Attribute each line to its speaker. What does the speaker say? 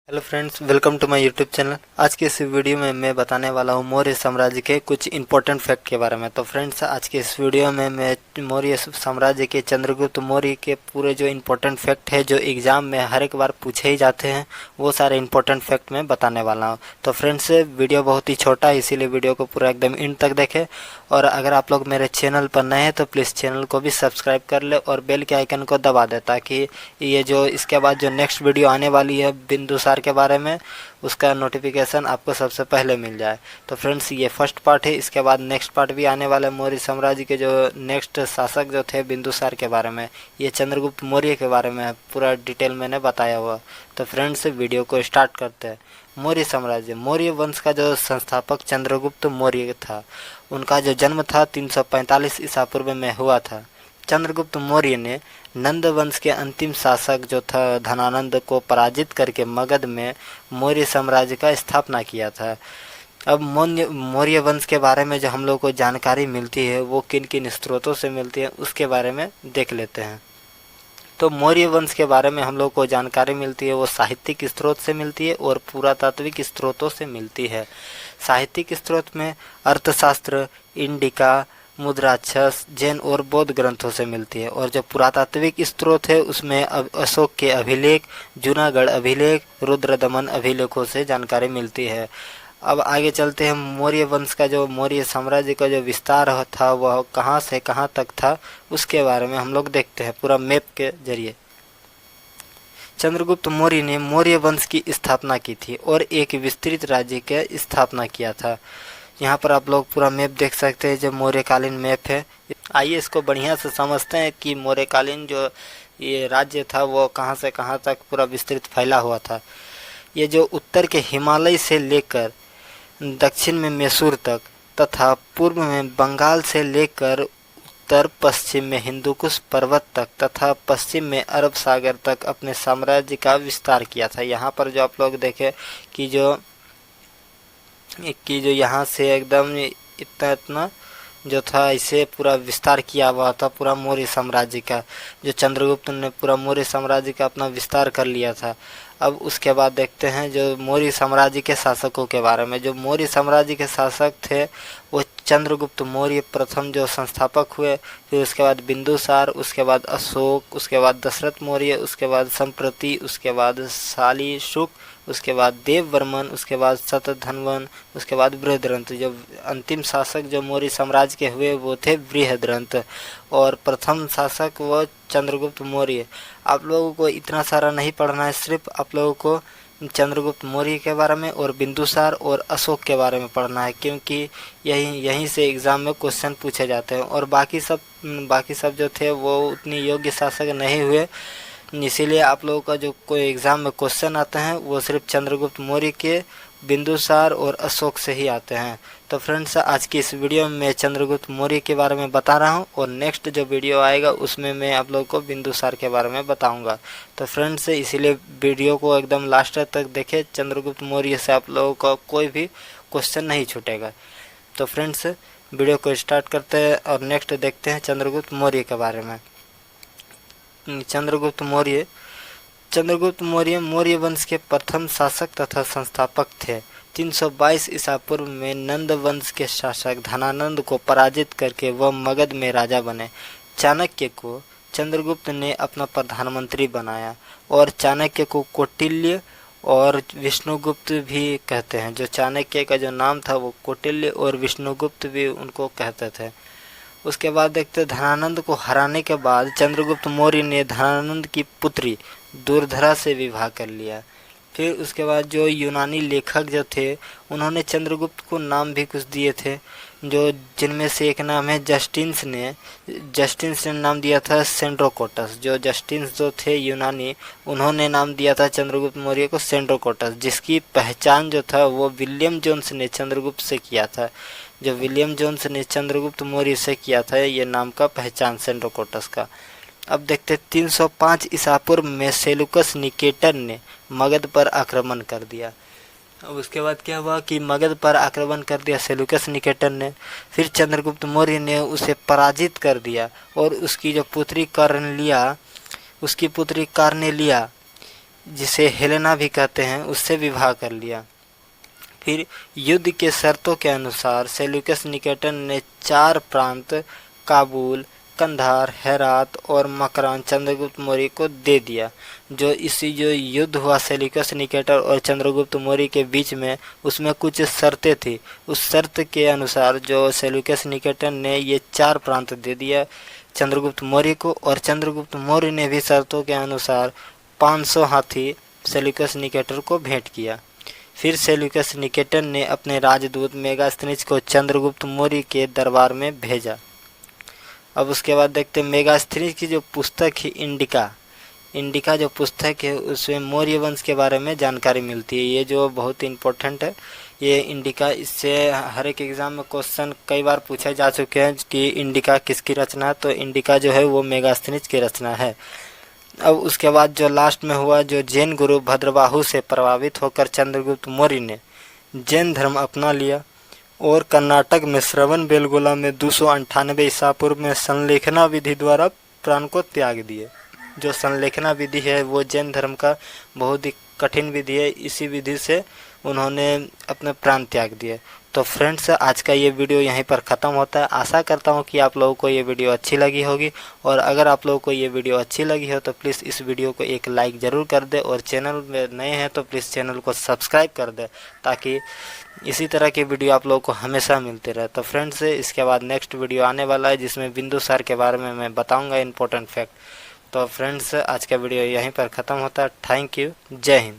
Speaker 1: Hello friends, welcome to my YouTube channel. आज के इस वीडियो में मैं बताने वाला हूँ मौर्य साम्राज्य के कुछ इंपॉर्टेंट फैक्ट के बारे में। तो फ्रेंड्स, आज के इस वीडियो में मैं मौर्य साम्राज्य के चंद्रगुप्त मौर्य के पूरे जो इंपॉर्टेंट फैक्ट है जो एग्जाम में हर एक बार पूछे ही जाते हैं, वो सारे इंपॉर्टेंट फैक्ट मैं बताने वाला हूँ। तो फ्रेंड्स, वीडियो बहुत ही छोटा है, इसीलिए वीडियो को पूरा एकदम एंड तक देखें। और अगर आप लोग मेरे चैनल पर नए हैं तो प्लीज़ चैनल को भी सब्सक्राइब कर ले और बेल के आइकन को दबा दे, ताकि ये जो इसके बाद जो नेक्स्ट वीडियो आने वाली है बिंदुसार के बारे में, उसका नोटिफिकेशन आपको सबसे पहले मिल जाए। तो फ्रेंड्स, ये फर्स्ट पार्ट है। इसके बाद नेक्स्ट पार्ट भी आने वाला है मौर्य साम्राज्य के जो नेक्स्ट शासक जो थे बिंदुसार के बारे में। ये चंद्रगुप्त मौर्य के बारे में पूरा डिटेल मैंने बताया हुआ। तो फ्रेंड्स, वीडियो को स्टार्ट करते हैं। मौर्य साम्राज्य, मौर्य वंश का जो संस्थापक चंद्रगुप्त मौर्य था, उनका जो जन्म था 345 ईसा पूर्व में हुआ था। चंद्रगुप्त मौर्य ने नंद वंश के अंतिम शासक जो था धनानंद को पराजित करके मगध में मौर्य साम्राज्य का स्थापना किया था। अब मौर्य वंश के बारे में जो हम लोग को जानकारी मिलती है वो किन किन स्रोतों से मिलती है, उसके बारे में देख लेते हैं। तो मौर्य वंश के बारे में हम लोग को जानकारी मिलती है वो साहित्यिक स्रोत से मिलती है और पुरातात्विक स्रोतों से मिलती है। साहित्यिक स्रोत में अर्थशास्त्र, इंडिका, मुद्राक्षस, जैन और बौद्ध ग्रंथों से मिलती है। और जो पुरातात्विक स्रोत है उसमें अशोक के अभिलेख, जूनागढ़ अभिलेख, रुद्रदमन अभिलेखों से जानकारी मिलती है। अब आगे चलते हैं। मौर्य वंश का जो मौर्य साम्राज्य का जो विस्तार था वह कहाँ से कहाँ तक था, उसके बारे में हम लोग देखते हैं पूरा मैप के जरिए। चंद्रगुप्त मौर्य ने मौर्य वंश की स्थापना की थी और एक विस्तृत राज्य की स्थापना किया था। यहाँ पर आप लोग पूरा मैप देख सकते हैं, जो मौर्यकालीन मैप है। आइए इसको बढ़िया से समझते हैं कि मौर्यकालीन जो ये राज्य था वो कहाँ से कहाँ तक पूरा विस्तृत फैला हुआ था। ये जो उत्तर के हिमालय से लेकर दक्षिण में मैसूर तक तथा पूर्व में बंगाल से लेकर उत्तर पश्चिम में हिंदुकुश पर्वत तक तथा पश्चिम में अरब सागर तक अपने साम्राज्य का विस्तार किया था। यहाँ पर जो आप लोग देखें कि जो यहाँ से एकदम इतना इतना जो था इसे पूरा विस्तार किया हुआ था पूरा मौर्य साम्राज्य का। जो चंद्रगुप्त ने पूरा मौर्य साम्राज्य का अपना विस्तार कर लिया था। अब उसके बाद देखते हैं जो मौर्य साम्राज्य के शासकों के बारे में। जो मौर्य साम्राज्य के शासक थे वो चंद्रगुप्त मौर्य प्रथम जो संस्थापक हुए, फिर उसके बाद बिंदुसार, उसके बाद अशोक, उसके बाद दशरथ मौर्य, उसके बाद संप्रति, उसके बाद शालीशुक, उसके बाद देववर्मन, उसके बाद शतधन्वन, उसके बाद बृहद्रथ। जो अंतिम शासक जो मौर्य साम्राज्य के हुए वो थे बृहद्रथ, और प्रथम शासक वो चंद्रगुप्त मौर्य। आप लोगों को इतना सारा नहीं पढ़ना है, सिर्फ आप लोगों को चंद्रगुप्त मौर्य के बारे में और बिंदुसार और अशोक के बारे में पढ़ना है, क्योंकि यहीं से एग्ज़ाम में क्वेश्चन पूछे जाते हैं। और बाकी सब जो थे वो उतनी योग्य शासक नहीं हुए, इसीलिए आप लोगों का जो कोई एग्ज़ाम में क्वेश्चन आते हैं वो सिर्फ चंद्रगुप्त मौर्य के, बिंदुसार और अशोक से ही आते हैं। तो फ्रेंड्स, आज की इस वीडियो में मैं चंद्रगुप्त मौर्य के बारे में बता रहा हूं और नेक्स्ट जो वीडियो आएगा उसमें मैं आप लोगों को बिंदुसार के बारे में बताऊंगा। तो फ्रेंड्स, इसीलिए वीडियो को एकदम लास्ट तक देखें। चंद्रगुप्त मौर्य से आप लोगों का कोई भी क्वेश्चन नहीं छूटेगा। तो फ्रेंड्स, वीडियो को स्टार्ट करते हैं और नेक्स्ट देखते हैं चंद्रगुप्त मौर्य के बारे में। चंद्रगुप्त मौर्य मौर्य वंश के प्रथम शासक तथा संस्थापक थे। 322 ईसा पूर्व में नंद वंश के शासक धनानंद को पराजित करके वह मगध में राजा बने। चाणक्य को चंद्रगुप्त ने अपना प्रधानमंत्री बनाया और चाणक्य को कौटिल्य और विष्णुगुप्त भी कहते हैं। जो चाणक्य का जो नाम था वो कौटिल्य और विष्णुगुप्त भी उनको कहते थे। उसके बाद देखते धनानंद को हराने के बाद चंद्रगुप्त मौर्य ने धनानंद की पुत्री दुर्धरा से विवाह कर लिया। फिर उसके बाद जो यूनानी लेखक जो थे उन्होंने चंद्रगुप्त को नाम भी कुछ दिए थे, जो जिनमें से एक नाम है जस्टिन्स ने नाम दिया था सेंड्रोकोटस। जो जस्टिन्स जो थे यूनानी, उन्होंने नाम दिया था चंद्रगुप्त मौर्य को सेंड्रोकोटस, जिसकी पहचान जो था वो विलियम जोन्स ने चंद्रगुप्त से किया था। जो विलियम जोन्स ने चंद्रगुप्त मौर्य से किया था ये नाम का पहचान सेंड्रोकोटस का। अब देखते 305 ईसा पूर्व में सेलुकस निकेटर ने मगध पर आक्रमण कर दिया। अब उसके बाद क्या हुआ कि मगध पर आक्रमण कर दिया सेलुकस निकेटर ने। फिर चंद्रगुप्त मौर्य ने उसे पराजित कर दिया और उसकी जो पुत्री कार्नेलिया जिसे हेलेना भी कहते हैं, उससे विवाह कर लिया। फिर युद्ध के शर्तों के अनुसार सेल्यूकस निकेटर ने 4 प्रांत काबुल, कंधार, हेरात और मकरान चंद्रगुप्त मौर्य को दे दिया। जो युद्ध हुआ सेल्यूकस निकेटर और चंद्रगुप्त मौर्य के बीच में, उसमें कुछ शर्तें थी। उस शर्त के अनुसार जो सेल्यूकस निकेटर ने ये 4 प्रांत दे दिया चंद्रगुप्त मौर्य को, और चंद्रगुप्त मौर्य ने भी शर्तों के अनुसार 500 हाथी सेल्यूकस निकेटर को भेंट किया। फिर सेल्यूकस निकेटर ने अपने राजदूत मेगास्थनीज को चंद्रगुप्त मौर्य के दरबार में भेजा। अब उसके बाद देखते हैं मेगास्थनीज की जो पुस्तक है इंडिका जो पुस्तक है, उसमें मौर्य वंश के बारे में जानकारी मिलती है। ये जो बहुत इम्पोर्टेंट है ये इंडिका, इससे हर एक एग्जाम में क्वेश्चन कई बार पूछे जा चुके हैं कि इंडिका किसकी रचना है। तो इंडिका जो है वो मेगास्थनीज की रचना है। अब उसके बाद जो लास्ट में हुआ, जो जैन गुरु भद्रबाहु से प्रभावित होकर चंद्रगुप्त मौर्य ने जैन धर्म अपना लिया और कर्नाटक में श्रवण बेलगोला में 298 ईसा पूर्व में संलेखना विधि द्वारा प्राण को त्याग दिए। जो संलेखना विधि है वो जैन धर्म का बहुत ही कठिन विधि है। इसी विधि से उन्होंने अपने प्राण त्याग दिए। तो फ्रेंड्स, आज का ये वीडियो यहीं पर ख़त्म होता है। आशा करता हूँ कि आप लोगों को ये वीडियो अच्छी लगी होगी, और अगर आप लोगों को ये वीडियो अच्छी लगी हो तो प्लीज़ इस वीडियो को एक लाइक ज़रूर कर दे, और चैनल में नए हैं तो प्लीज़ चैनल को सब्सक्राइब कर दे, ताकि इसी तरह की वीडियो आप लोगों को हमेशा मिलते रहे। तो फ्रेंड्स, इसके बाद नेक्स्ट वीडियो आने वाला है जिसमें बिंदुसार के बारे में मैं बताऊँगा इंपॉर्टेंट फैक्ट। तो फ्रेंड्स, आज का वीडियो यहीं पर ख़त्म होता है। Thank you. जय हिंद।